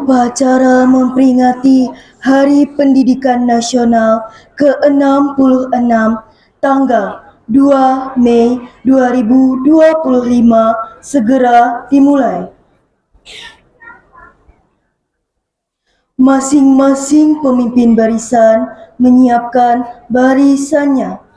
Upacara memperingati Hari Pendidikan Nasional ke-66 tanggal 2 Mei 2025 segera dimulai. Masing-masing pemimpin barisan menyiapkan barisannya.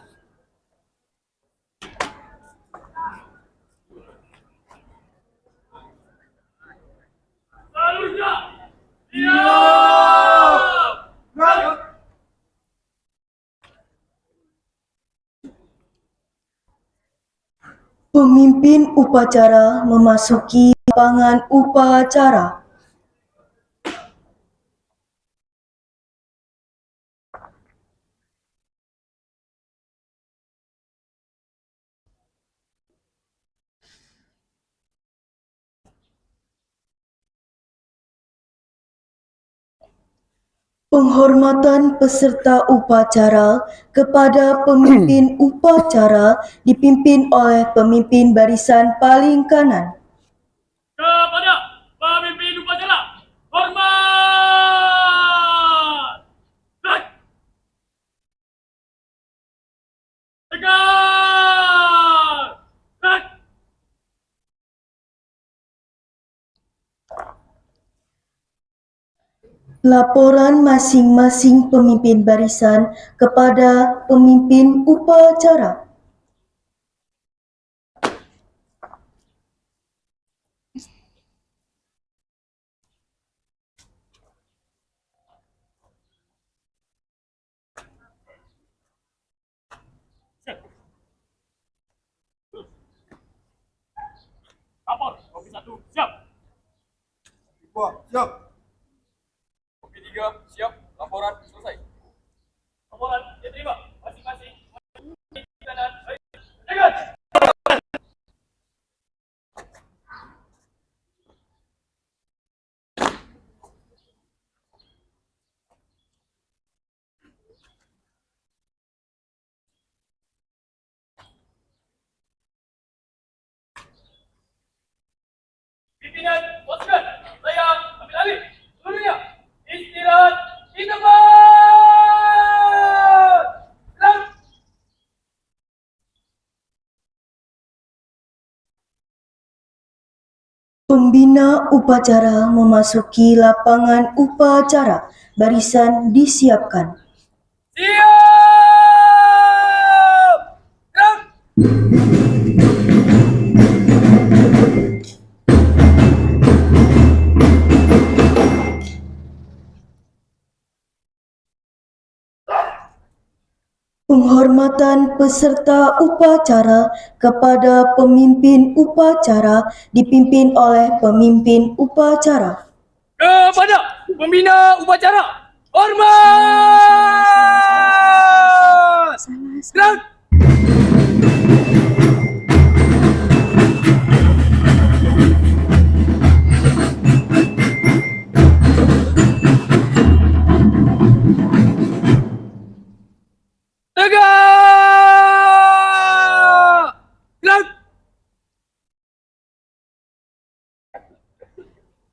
Pemimpin upacara memasuki lapangan upacara. Penghormatan peserta upacara kepada pemimpin upacara dipimpin oleh pemimpin barisan paling kanan. Kepada pemimpin upacara, hormat! Tegak! Laporan masing-masing pemimpin barisan kepada pemimpin upacara. Lapor, kopi 1, siap. Siap. Kopi 3, siap. Laporan selesai. Laporan diterima. Masing-masing. Kanan, baik. Tegak! Pimpinan, pasukan, saya ambil alih. Seluruhnya, istirahat di tempat. Gerak! Pembina upacara memasuki lapangan upacara. Barisan disiapkan. Siap! Gerak! Penghormatan peserta upacara kepada pemimpin upacara dipimpin oleh pemimpin upacara. Kepada pembina upacara, hormat! Gerak! Tegak! Gerak!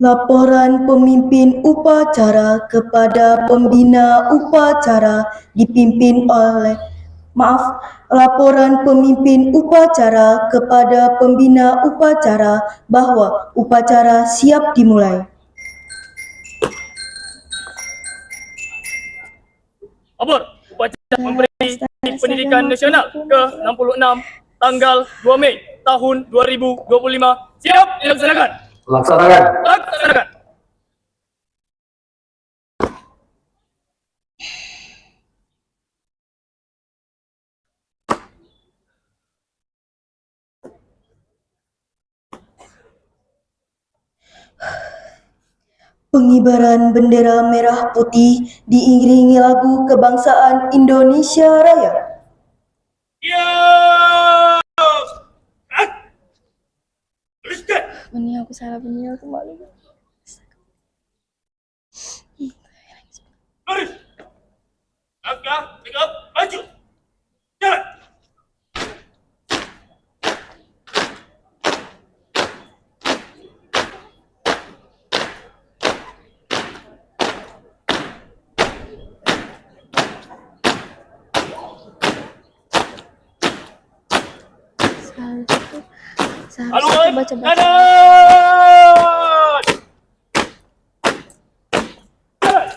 Laporan pemimpin upacara kepada pembina upacara dipimpin oleh laporan pemimpin upacara kepada pembina upacara bahwa upacara siap dimulai. Lapor, upacara memperingati Pendidikan Nasional ke-66 tanggal 2 Mei tahun 2025 siap dilaksanakan. Laksanakan. Pengibaran bendera merah putih diiringi lagu kebangsaan Indonesia Raya. Ya. Tuliskan. Ini aku salah bunyi, aku malu. Lurus. Langkah, tegap, maju. Jalan. Seharusnya Haluan baca-baca. kanan. Jalan.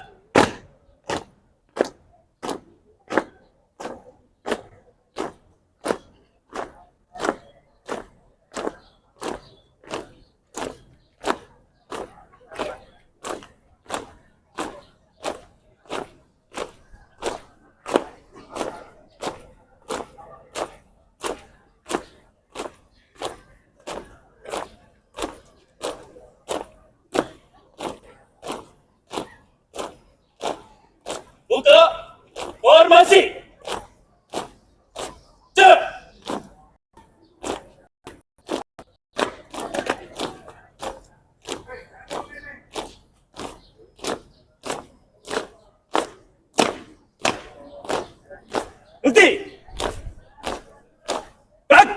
Buka formasi. Cek. Berhenti. Gerak.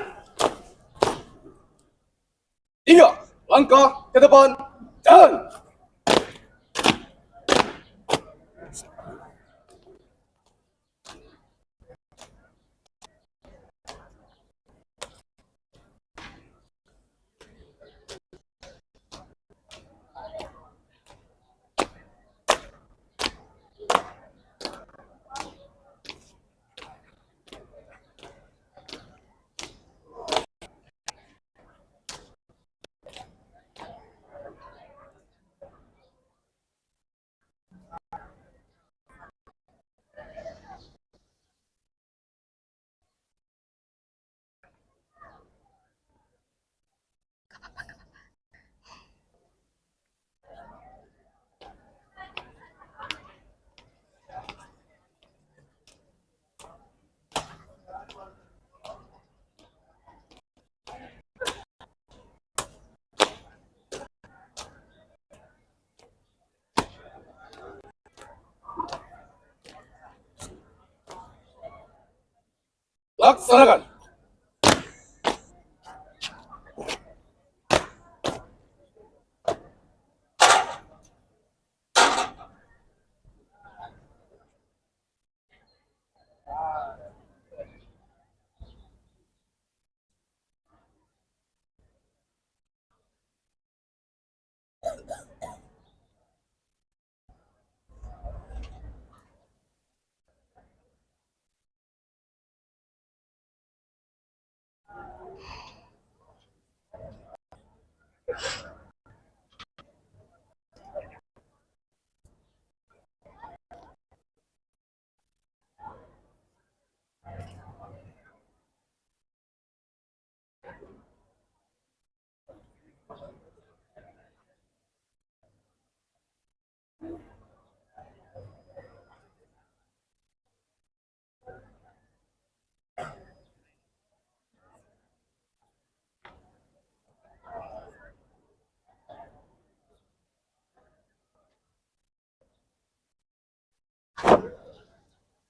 3 langkah ke depan, jalan. Laksanakan.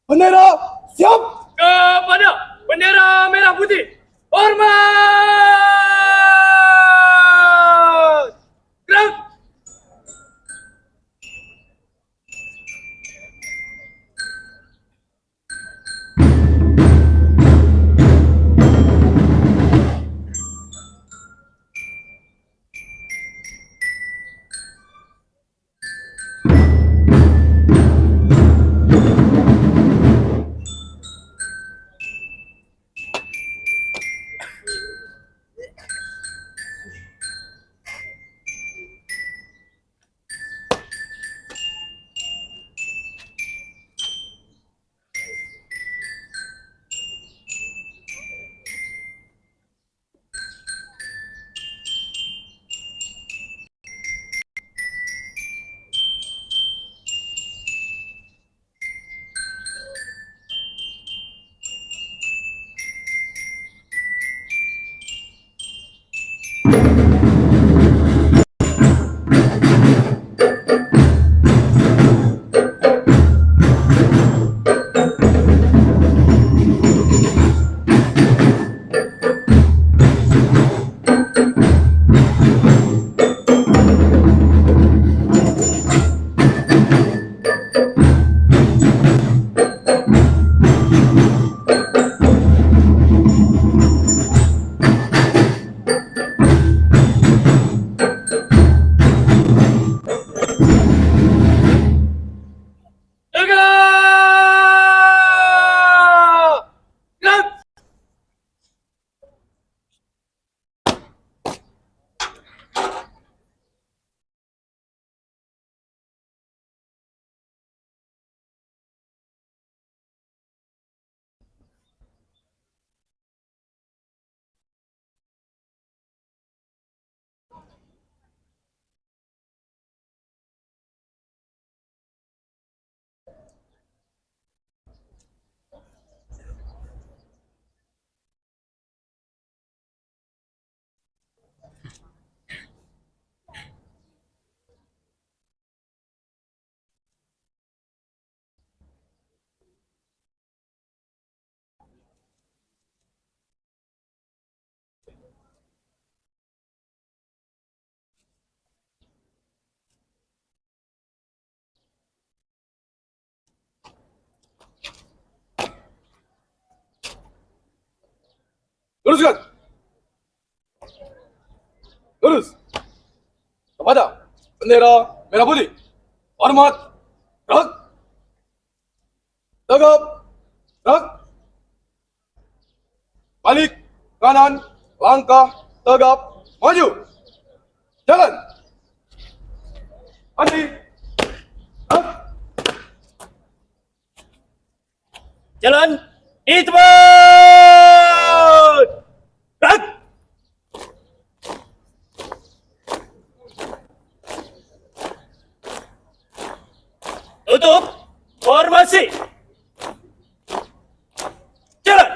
Bendera siap. Kepada bendera merah putih. Hormat. Gerak. Luruskan. Lurus. Kepada bendera merah putih. Hormat. Gerak. Tegap. Gerak. Balik. Kanan. Langkah. Tegap. Maju. Jalan. Mati. Gerak. Jalan di tempat. Gerak. Tutup. Formasi. Jalan.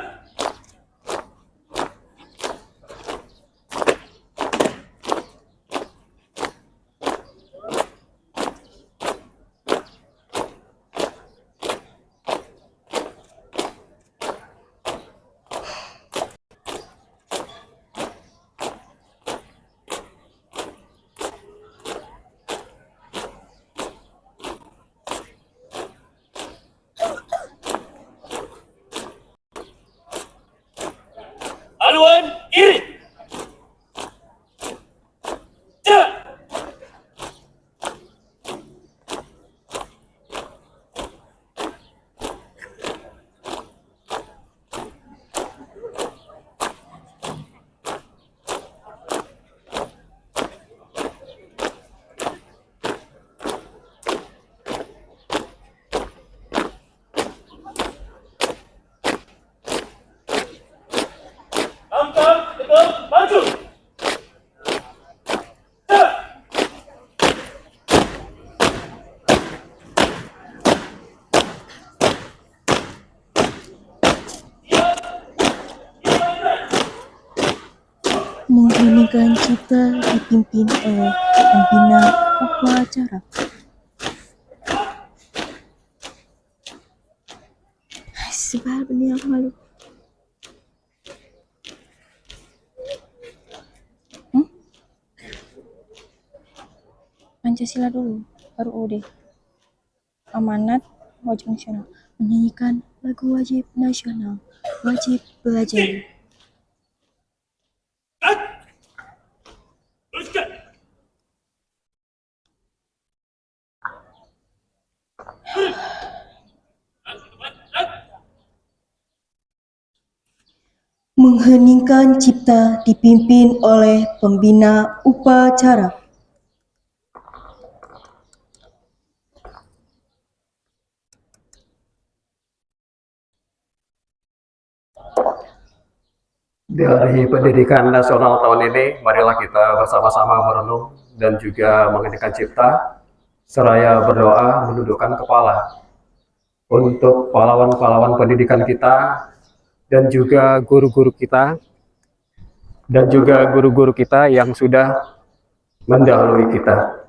Haluan kiri. Jalan. Langkah tegap maju. Jalan. Mengheningkan cipta dipimpin oleh pembina upacara. Sebab ini aku malu. Pancasila dulu, baru UUD. Amanat wajib nasional. Menyanyikan lagu wajib nasional. Wajib belajar. Gerak. Luruskan. Mengheningkan cipta dipimpin oleh pembina upacara. Di Hari Pendidikan Nasional tahun ini, marilah kita bersama-sama merenung dan juga menghentikan cipta, seraya berdoa menundukkan kepala untuk pahlawan-pahlawan pendidikan kita dan juga guru-guru kita yang sudah mendahului kita.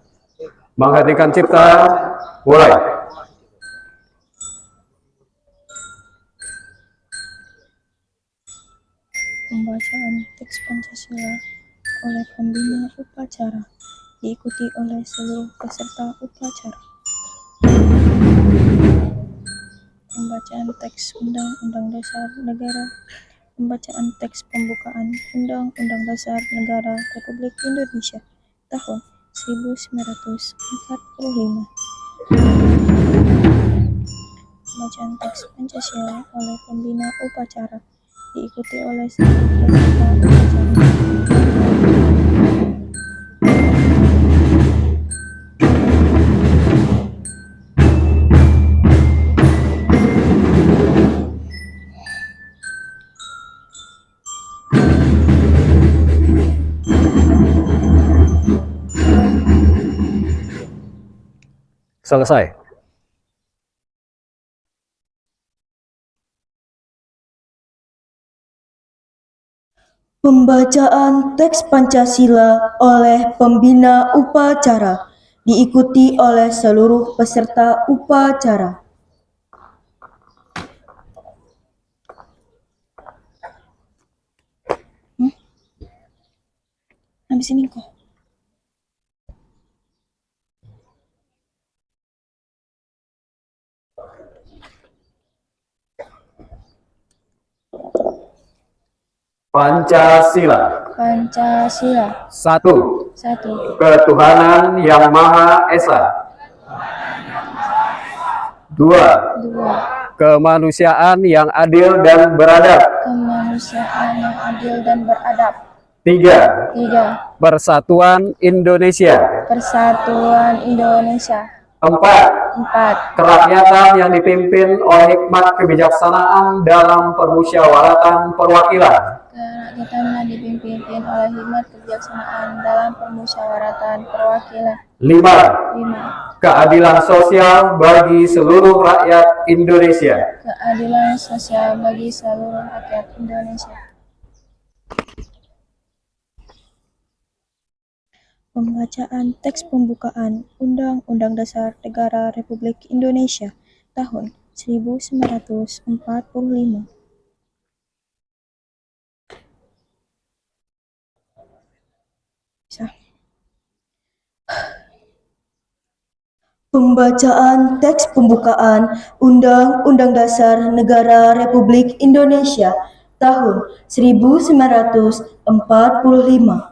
Menghentikan cipta, mulai. Pembacaan teks Pancasila oleh pembina upacara diikuti oleh seluruh peserta upacara. Pembacaan teks Undang-Undang Dasar Negara. Pembacaan teks pembukaan Undang-Undang Dasar Negara Republik Indonesia tahun 1945. Pembacaan teks Pancasila oleh pembina upacara diikuti oleh seluruh peserta upacara. Selesai. Pembacaan teks Pancasila oleh pembina upacara diikuti oleh seluruh peserta upacara. Habis ini kok. Pancasila. Pancasila. 1. 1. Ketuhanan Yang Maha Esa. 2. 2. Kemanusiaan yang adil dan beradab. Kemanusiaan yang adil dan beradab. 3. 3. Persatuan Indonesia. Persatuan Indonesia. 4. 4. Kerakyatan yang dipimpin oleh hikmat kebijaksanaan dalam permusyawaratan perwakilan. Kerakyatan yang dipimpin oleh hikmat kebijaksanaan dalam permusyawaratan perwakilan. 5. 5. Keadilan sosial bagi seluruh rakyat Indonesia. Keadilan sosial bagi seluruh rakyat Indonesia. Pembacaan teks pembukaan Undang-Undang Dasar Negara Republik Indonesia tahun 1945. Pembacaan teks pembukaan Undang-Undang Dasar Negara Republik Indonesia tahun 1945.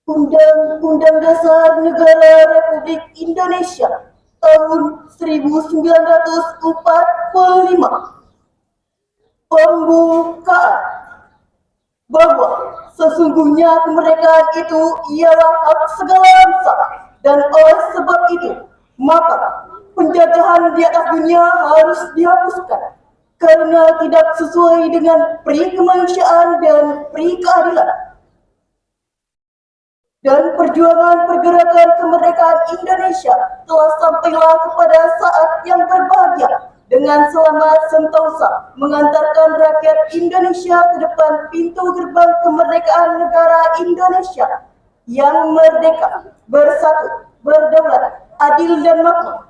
Undang-Undang Dasar Negara Republik Indonesia tahun 1945. Pembukaan bahwa sesungguhnya kemerdekaan itu ialah hak segala bangsa, dan oleh sebab itu maka penjajahan di atas dunia harus dihapuskan karena tidak sesuai dengan pri kemanusiaan dan pri keadilan. Dan perjuangan pergerakan kemerdekaan Indonesia telah sampailah kepada saat yang berbahagia dengan selamat sentosa mengantarkan rakyat Indonesia ke depan pintu gerbang kemerdekaan negara Indonesia yang merdeka, bersatu, berdaulat, adil dan makmur.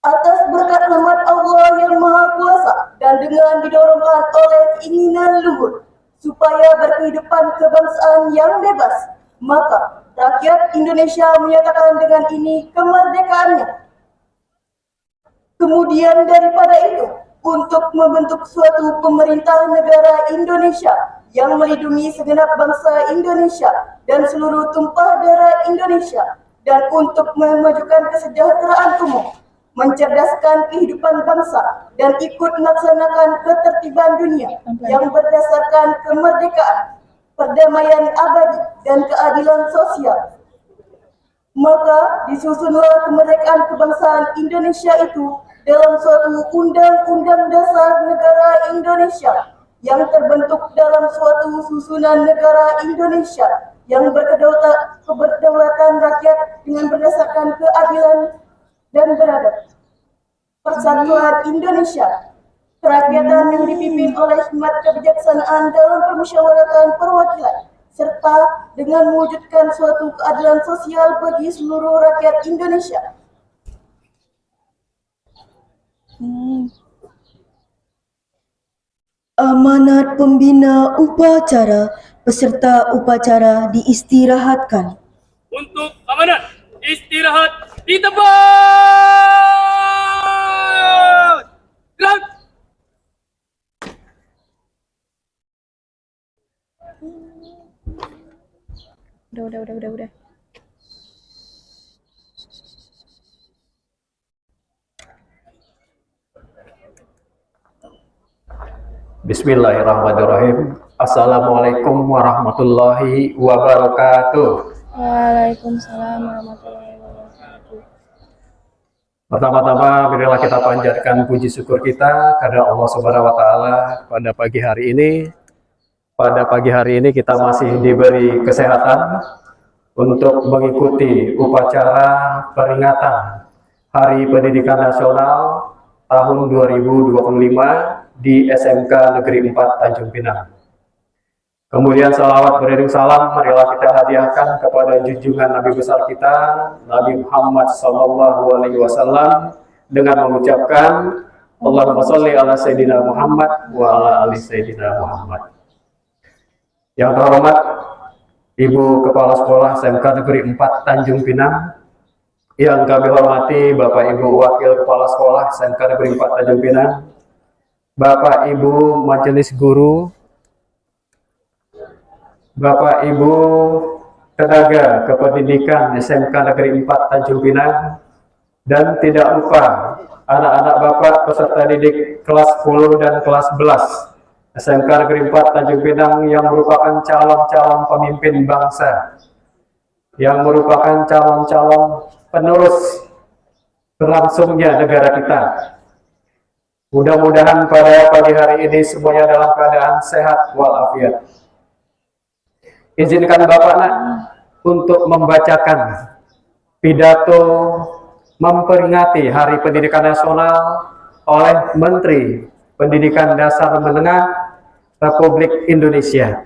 Atas berkat rahmat Allah yang Maha Kuasa dan dengan didorongkan oleh keinginan luhur supaya berkehidupan kebangsaan yang bebas, maka rakyat Indonesia menyatakan dengan ini kemerdekaannya. Kemudian daripada itu, untuk membentuk suatu pemerintah negara Indonesia yang melindungi segenap bangsa Indonesia dan seluruh tumpah darah Indonesia, dan untuk memajukan kesejahteraan umum, mencerdaskan kehidupan bangsa, dan ikut melaksanakan ketertiban dunia yang berdasarkan kemerdekaan, perdamaian abadi, dan keadilan sosial. Maka disusunlah kemerdekaan kebangsaan Indonesia itu dalam suatu Undang-Undang Dasar Negara Indonesia yang terbentuk dalam suatu susunan negara Indonesia yang keberdaulatan rakyat dengan berdasarkan keadilan dan beradab. Persatuan Indonesia, kerakyatan yang dipimpin oleh hikmat kebijaksanaan dalam permusyawaratan perwakilan, serta dengan mewujudkan suatu keadilan sosial bagi seluruh rakyat Indonesia. Amanat pembina upacara, peserta upacara diistirahatkan. Untuk amanat, istirahat di tempat. Gerak. Udah. Bismillahirrahmanirrahim. Assalamualaikum warahmatullahi wabarakatuh. Waalaikumsalam warahmatullahi wabarakatuh. Pertama-tama, marilah kita panjatkan puji syukur kita kepada Allah Subhanahu wa Ta'ala pada pagi hari ini. Pada pagi hari ini kita masih diberi kesehatan untuk mengikuti upacara peringatan Hari Pendidikan Nasional tahun 2025 di SMK Negeri 4 Tanjung Pinang. Kemudian salawat beriring salam marilah kita hadiahkan kepada junjungan Nabi besar kita, Nabi Muhammad SAW, dengan mengucapkan Allahumma sholli ala Sayyidina Muhammad wa ala ali Sayyidina Muhammad. Yang terhormat Ibu Kepala Sekolah SMK Negeri 4 Tanjung Pinang, Yang kami hormati Bapak Ibu Wakil Kepala Sekolah SMK Negeri 4 Tanjung Pinang, Bapak Ibu Majelis Guru, Bapak Ibu tenaga kependidikan SMK Negeri 4 Tanjung Pinang, dan tidak lupa anak-anak Bapak peserta didik kelas 10 dan kelas 11 SMK Negeri 4 Tanjung Pinang yang merupakan calon-calon pemimpin bangsa, yang merupakan calon-calon penerus berlangsungnya negara kita. Mudah-mudahan pada pagi hari ini semuanya dalam keadaan sehat walafiat. Izinkan Bapak nak untuk membacakan pidato memperingati Hari Pendidikan Nasional oleh Menteri Pendidikan Dasar Menengah Republik Indonesia.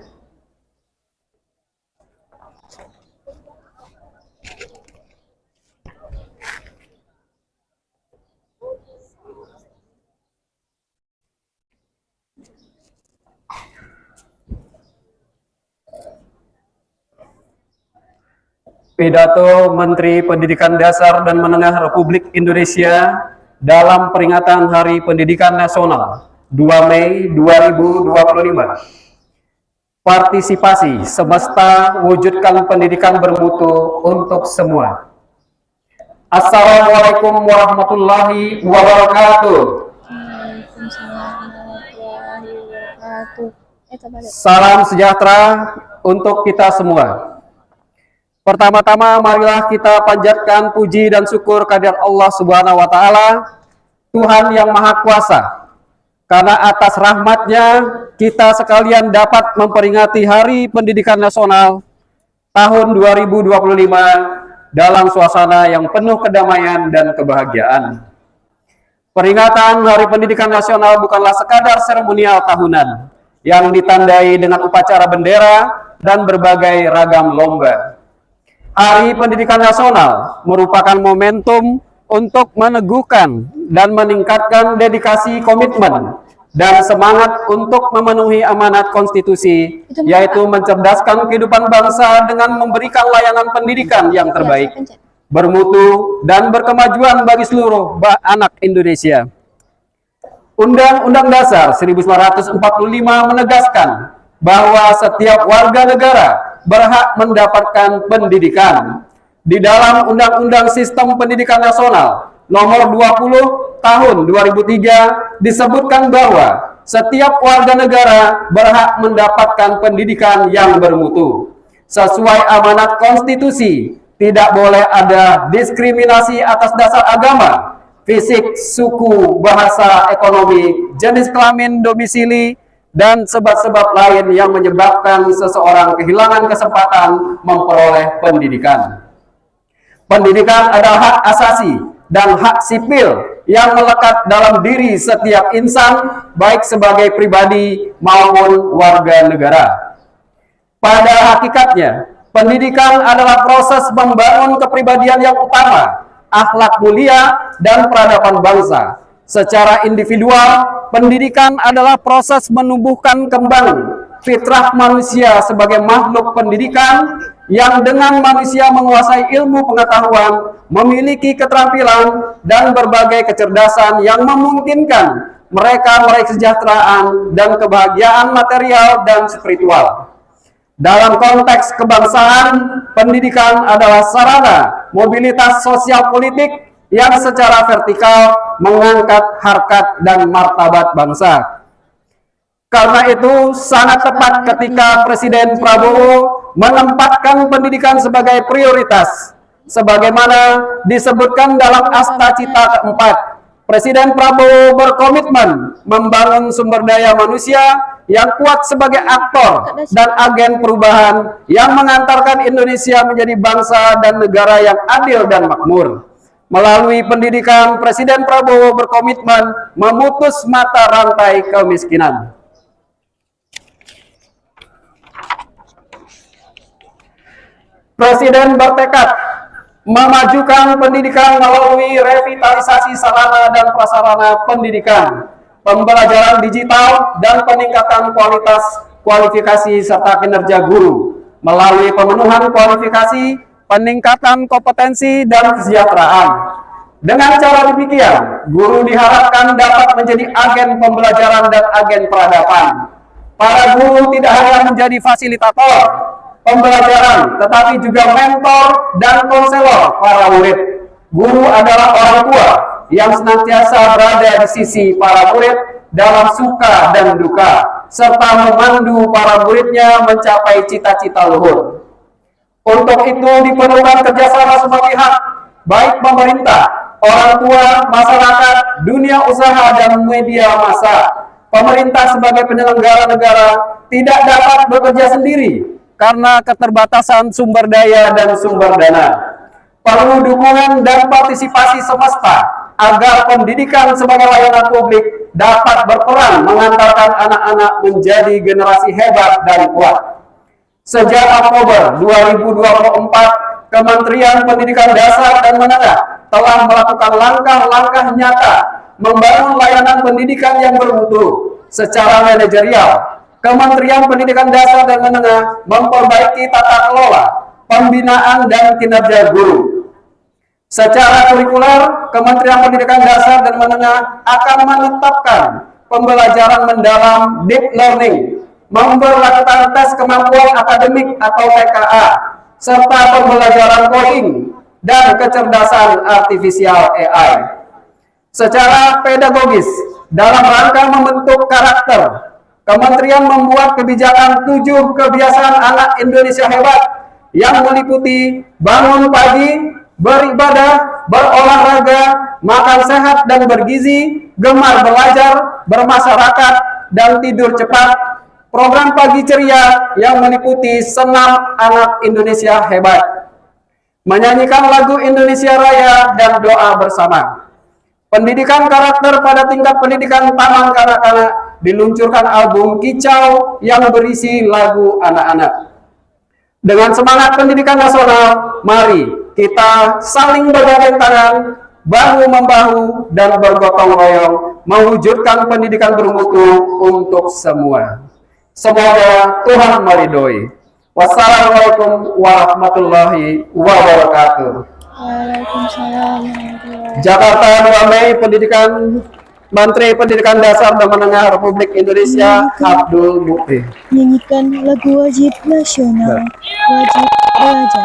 Pidato Menteri Pendidikan Dasar dan Menengah Republik Indonesia dalam peringatan Hari Pendidikan Nasional 2 Mei 2025. Partisipasi semesta wujudkan pendidikan bermutu untuk semua. Assalamualaikum warahmatullahi wabarakatuh. Waalaikumsalam warahmatullahi wabarakatuh. Salam sejahtera untuk kita semua. Pertama-tama marilah kita panjatkan puji dan syukur kehadirat Allah Subhanahu wa taala, Tuhan yang Maha Kuasa. Karena atas rahmatnya kita sekalian dapat memperingati Hari Pendidikan Nasional tahun 2025 dalam suasana yang penuh kedamaian dan kebahagiaan. Peringatan Hari Pendidikan Nasional bukanlah sekadar seremonial tahunan yang ditandai dengan upacara bendera dan berbagai ragam lomba. Hari Pendidikan Nasional merupakan momentum untuk meneguhkan dan meningkatkan dedikasi komitmen dan semangat untuk memenuhi amanat konstitusi, yaitu mencerdaskan kehidupan bangsa dengan memberikan layanan pendidikan yang terbaik, bermutu, dan berkemajuan bagi seluruh anak Indonesia. Undang-Undang Dasar 1945 menegaskan bahwa setiap warga negara berhak mendapatkan pendidikan. Di dalam Undang-Undang Sistem Pendidikan Nasional Nomor 20 Tahun 2003 disebutkan bahwa setiap warga negara berhak mendapatkan pendidikan yang bermutu. Sesuai amanat konstitusi, tidak boleh ada diskriminasi atas dasar agama, fisik, suku, bahasa, ekonomi, jenis kelamin, domisili, dan sebab-sebab lain yang menyebabkan seseorang kehilangan kesempatan memperoleh pendidikan. Pendidikan adalah hak asasi dan hak sipil yang melekat dalam diri setiap insan, baik sebagai pribadi maupun warga negara. Pada hakikatnya, pendidikan adalah proses membangun kepribadian yang utama, akhlak mulia, dan peradaban bangsa. Secara individual, pendidikan adalah proses menumbuhkan kembang fitrah manusia sebagai makhluk pendidikan yang dengan manusia menguasai ilmu pengetahuan, memiliki keterampilan dan berbagai kecerdasan yang memungkinkan mereka meraih kesejahteraan dan kebahagiaan material dan spiritual. Dalam konteks kebangsaan, pendidikan adalah sarana mobilitas sosial politik yang secara vertikal mengangkat harkat dan martabat bangsa. Karena itu sangat tepat ketika Presiden Prabowo menempatkan pendidikan sebagai prioritas. Sebagaimana disebutkan dalam Asta Cita keempat, Presiden Prabowo berkomitmen membangun sumber daya manusia yang kuat sebagai aktor dan agen perubahan yang mengantarkan Indonesia menjadi bangsa dan negara yang adil dan makmur. Melalui pendidikan, Presiden Prabowo berkomitmen memutus mata rantai kemiskinan. Presiden bertekad memajukan pendidikan melalui revitalisasi sarana dan prasarana pendidikan, pembelajaran digital, dan peningkatan kualitas kualifikasi serta kinerja guru. Melalui pemenuhan kualifikasi, peningkatan kompetensi dan kesejahteraan. Dengan cara demikian, guru diharapkan dapat menjadi agen pembelajaran dan agen peradaban. Para guru tidak hanya menjadi fasilitator pembelajaran, tetapi juga mentor dan konselor para murid. Guru adalah orang tua yang senantiasa berada di sisi para murid dalam suka dan duka, serta memandu para muridnya mencapai cita-cita luhur. Untuk itu diperlukan kerjasama semua pihak, baik pemerintah, orang tua, masyarakat, dunia usaha, dan media massa. Pemerintah sebagai penyelenggara negara tidak dapat bekerja sendiri karena keterbatasan sumber daya dan sumber dana. Perlu dukungan dan partisipasi semesta agar pendidikan sebagai layanan publik dapat berperan mengantarkan anak-anak menjadi generasi hebat dan kuat. Sejak Oktober 2024, Kementerian Pendidikan Dasar dan Menengah telah melakukan langkah-langkah nyata membangun layanan pendidikan yang bermutu. Secara manajerial, Kementerian Pendidikan Dasar dan Menengah memperbaiki tata kelola, pembinaan, dan kinerja guru. Secara kurikuler, Kementerian Pendidikan Dasar dan Menengah akan menetapkan pembelajaran mendalam deep learning, memperlakukan tes kemampuan akademik atau TKA, serta pembelajaran coding dan kecerdasan artifisial AI. Secara pedagogis, dalam rangka membentuk karakter, Kementerian membuat kebijakan 7 kebiasaan anak Indonesia hebat yang meliputi bangun pagi, beribadah, berolahraga, makan sehat dan bergizi, gemar belajar, bermasyarakat, dan tidur cepat. Program pagi ceria yang meliputi senam anak Indonesia hebat, menyanyikan lagu Indonesia Raya, dan doa bersama. Pendidikan karakter pada tingkat pendidikan taman kanak-kanak, diluncurkan album Kicau yang berisi lagu anak-anak. Dengan semangat pendidikan nasional, mari kita saling bergandeng tangan, bahu-membahu, dan bergotong royong mewujudkan pendidikan bermutu untuk semua. Semoga Tuhan meridhoi. Wassalamualaikum warahmatullahi wabarakatuh. Waalaikumsalam warahmatullahi Jakarta 2 Mei, Pendidikan, Menteri Pendidikan Dasar dan Menengah Republik Indonesia, Abdul Mukti. Nyanyikan lagu wajib nasional, wajib belajar.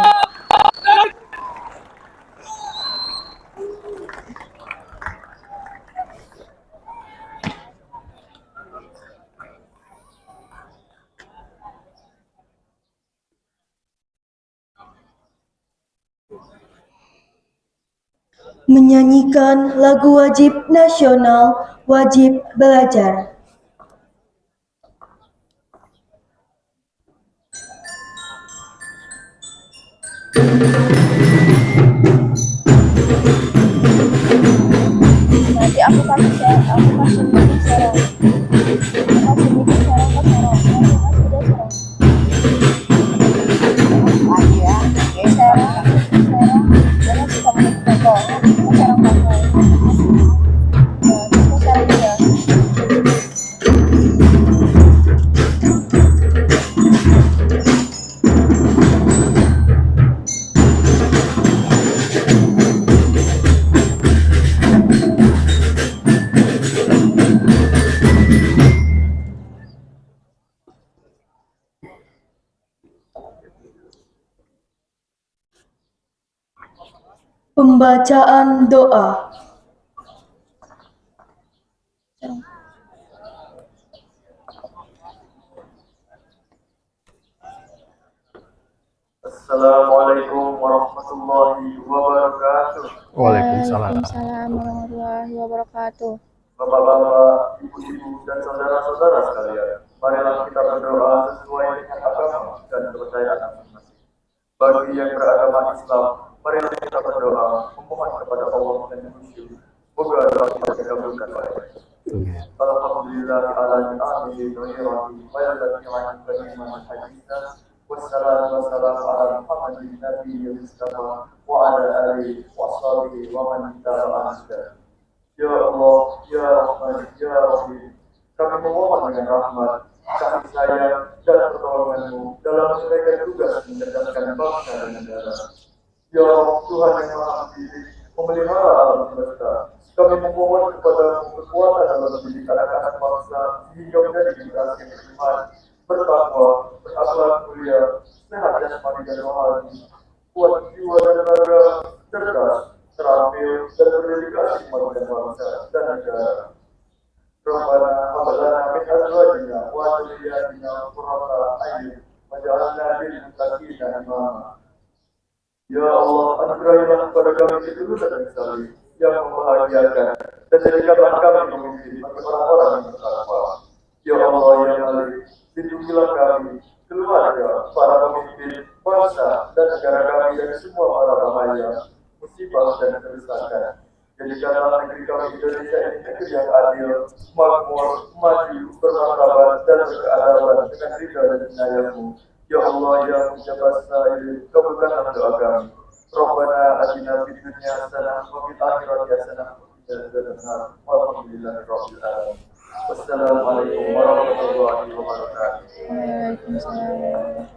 Menyanyikan lagu wajib nasional, wajib belajar. Nanti aku kasih mic sekarang. Aku kasih mic sekarang ke sekarang. Nanti mas udah sekarang. Lagi ya. Oke, sekarang. Jangan suka menit foto. Sekarang foto. Kita sekarang juga. Pembacaan doa. Assalamualaikum warahmatullahi wabarakatuh. Waalaikumsalam. Waalaikumsalam warahmatullahi wabarakatuh. Bapak-bapak, ibu-ibu, dan saudara-saudara sekalian, marilah kita berdoa sesuai dengan agama dan kepercayaan masing-masing. Bagi yang beragama Islam, marilah kita berdoa memohon kepada Allah dan khusyuk. Semoga doa kita dikabulkan oleh Alhamdulillah alamin amin wa ya wassalatu wassalamu ala Muhammadin nabiyil mustafa wa ala alihi wa sahbihi wa man tabi'ahum. Ya Allah, ya Rahman, ya Rahim, kami memohon dengan rahmat, kasih sayang, dan pertolongan-Mu dalam menunaikan tugas mencerdaskan bangsa dan negara. yang maha pilih memelihara alam semesta. Kami memohon kepada kekuatan dalam mendidik anak-anak bangsa hingga menjadi generasi yang beriman, bertakwa, berakhlak mulia, sehat jasmani dan rohani, kuat jiwa dan raga, cerdas, terampil, dan berdedikasi kepada bangsa dan negara. Rabbana hab lana min azwajina wa dhurriyyatina qurrata a'yun waj'alna lil muttaqina imama. Ya Allah, anugerahilah kepada kami ketulusan dan salih yang membahagiakan dan jadikanlah kami pemimpin bagi orang-orang yang bertakwa. Ya Allah yang Malik, lindungilah kami, keluarga, para pemimpin, bangsa dan negara kami dari semua para bahaya, musibah dan kerusakan. Jadikanlah negeri kami Indonesia ini negeri yang adil, makmur, maju, bermartabat dan berkeadaban dengan ridha dan inayah-Mu. Ya Allah ya Mujabas Sa'il, kabulkanlah doa kami. Rabbana atina fid dunya hasanah wa fil akhirati hasanah wa qina adzabannar. Walhamdulillahirabbil alamin. Wassalamualaikum warahmatullahi wabarakatuh. Waalaikumsalam.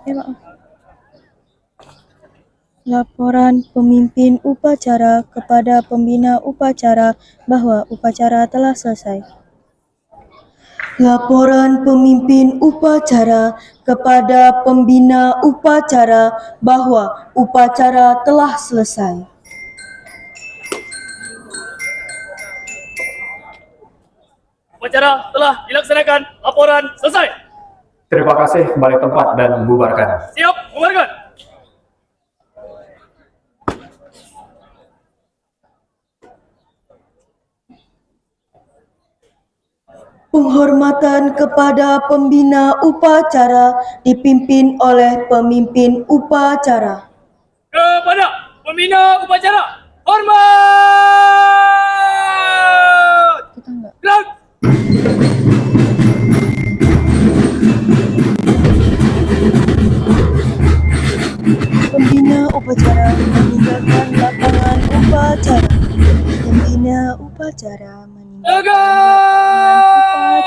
Maaf. Laporan pemimpin upacara kepada pembina upacara bahwa upacara telah selesai. Laporan pemimpin upacara kepada pembina upacara bahwa upacara telah selesai. Upacara telah dilaksanakan. Laporan selesai. Terima kasih, kembali tempat dan bubarkan. Siap, bubarkan. Penghormatan kepada pembina upacara dipimpin oleh pemimpin upacara. Kepada pembina upacara, hormat! Kita enggak. Gerak! Pembina upacara meninggalkan lapangan upacara. Pembina upacara meninggalkan Tegak!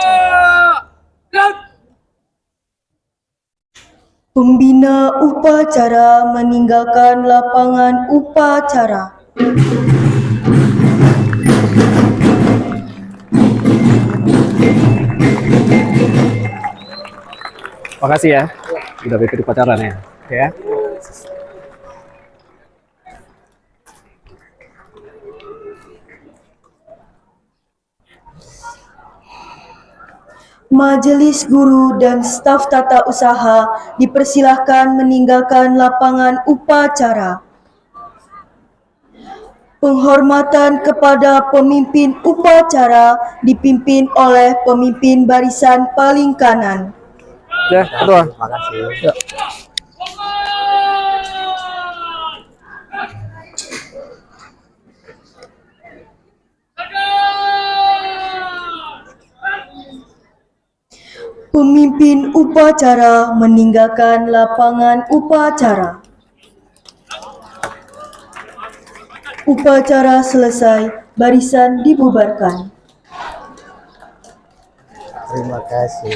Gerak! Pembina upacara meninggalkan lapangan upacara. Makasih ya, udah ikut upacaranya. Ya. Majelis guru dan staf tata usaha dipersilahkan meninggalkan lapangan upacara. Penghormatan kepada pemimpin upacara dipimpin oleh pemimpin barisan paling kanan. Ya, kedua. Makasih. Pemimpin upacara meninggalkan lapangan upacara. Upacara selesai, barisan dibubarkan. Terima kasih.